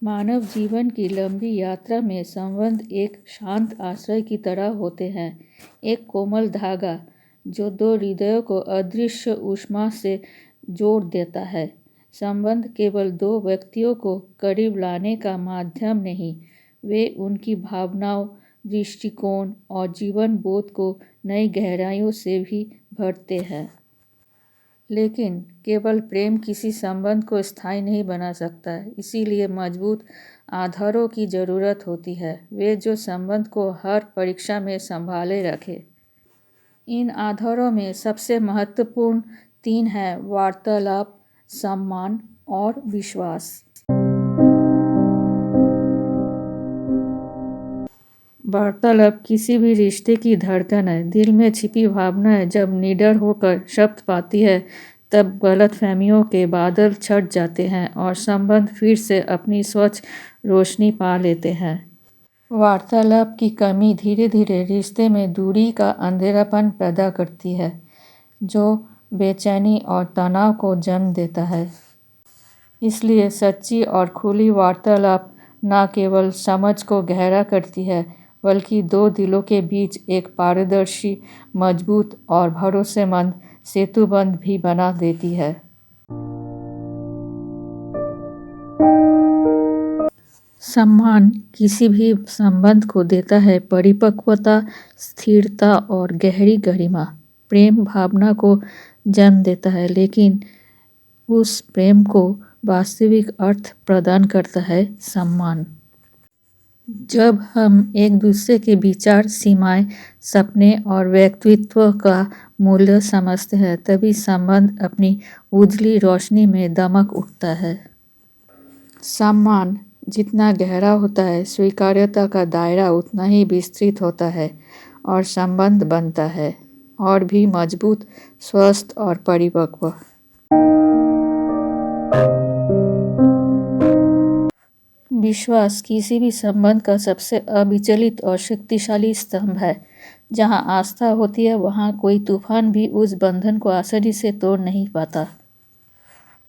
मानव जीवन की लंबी यात्रा में संबंध एक शांत आश्रय की तरह होते हैं, एक कोमल धागा जो दो हृदयों को अदृश्य ऊष्मा से जोड़ देता है। संबंध केवल दो व्यक्तियों को करीब लाने का माध्यम नहीं, वे उनकी भावनाओं, दृष्टिकोण और जीवन बोध को नई गहराइयों से भी भरते हैं। लेकिन केवल प्रेम किसी संबंध को स्थायी नहीं बना सकता, इसीलिए मजबूत आधारों की ज़रूरत होती है, वे जो संबंध को हर परीक्षा में संभाले रखे। इन आधारों में सबसे महत्वपूर्ण तीन हैं: वार्तालाप, सम्मान और विश्वास। वार्तालाप किसी भी रिश्ते की धड़कन है, दिल में छिपी भावना है। जब निडर होकर शब्द पाती है, तब गलतफहमियों के बादल छट जाते हैं और संबंध फिर से अपनी स्वच्छ रोशनी पा लेते हैं। वार्तालाप की कमी धीरे धीरे रिश्ते में दूरी का अंधेरापन पैदा करती है, जो बेचैनी और तनाव को जन्म देता है। इसलिए सच्ची और खुली वार्तालाप न केवल समझ को गहरा करती है, बल्कि दो दिलों के बीच एक पारदर्शी, मजबूत और भरोसेमंद सेतुबंध भी बना देती है। सम्मान किसी भी संबंध को देता है परिपक्वता, स्थिरता और गहरी गरिमा। प्रेम भावना को जन्म देता है, लेकिन उस प्रेम को वास्तविक अर्थ प्रदान करता है सम्मान। जब हम एक दूसरे के विचार, सीमाएं, सपने और व्यक्तित्व का मूल्य समझते हैं, तभी संबंध अपनी उजली रोशनी में दमक उठता है। सम्मान जितना गहरा होता है, स्वीकार्यता का दायरा उतना ही विस्तृत होता है और संबंध बनता है और भी मजबूत, स्वस्थ और परिपक्व। विश्वास किसी भी संबंध का सबसे अविचलित और शक्तिशाली स्तंभ है। जहाँ आस्था होती है, वहाँ कोई तूफान भी उस बंधन को आसानी से तोड़ नहीं पाता।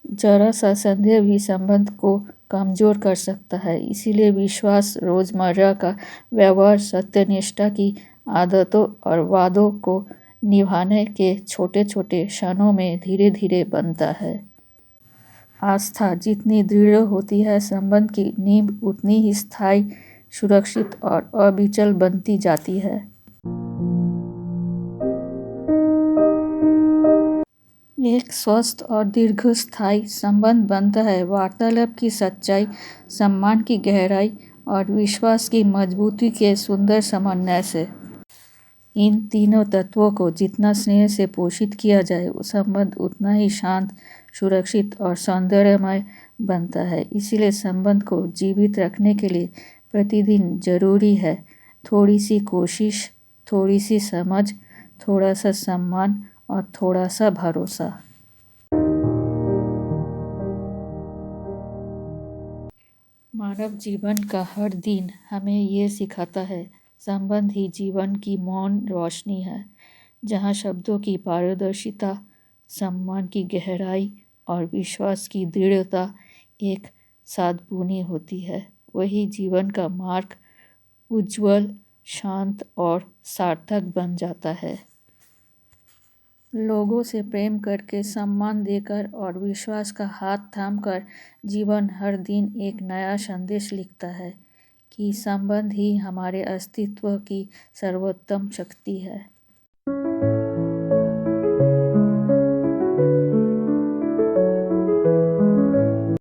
जरा सा संदेह भी संबंध को कमजोर कर सकता है, इसीलिए विश्वास रोजमर्रा का व्यवहार, सत्यनिष्ठा की आदतों और वादों को निभाने के छोटे छोटे क्षणों में धीरे धीरे बनता है। आस्था जितनी दृढ़ होती है, संबंध की नींव उतनी ही स्थायी, सुरक्षित और अविचल बनती जाती है। एक स्वस्थ और दीर्घस्थायी संबंध बनता है वार्तालाप की सच्चाई, सम्मान की गहराई और विश्वास की मजबूती के सुंदर समन्वय से। इन तीनों तत्वों को जितना स्नेह से पोषित किया जाए, संबंध उतना ही शांत, सुरक्षित और सौंदर्यमय बनता है। इसीलिए संबंध को जीवित रखने के लिए प्रतिदिन जरूरी है थोड़ी सी कोशिश, थोड़ी सी समझ, थोड़ा सा सम्मान और थोड़ा सा भरोसा। मानव जीवन का हर दिन हमें ये सिखाता है, संबंध ही जीवन की मौन रोशनी है। जहाँ शब्दों की पारदर्शिता, सम्मान की गहराई और विश्वास की दृढ़ता एक साथ बुनी होती है, वही जीवन का मार्ग उज्जवल, शांत और सार्थक बन जाता है। लोगों से प्रेम करके, सम्मान देकर और विश्वास का हाथ थामकर जीवन हर दिन एक नया संदेश लिखता है कि संबंध ही हमारे अस्तित्व की सर्वोत्तम शक्ति है।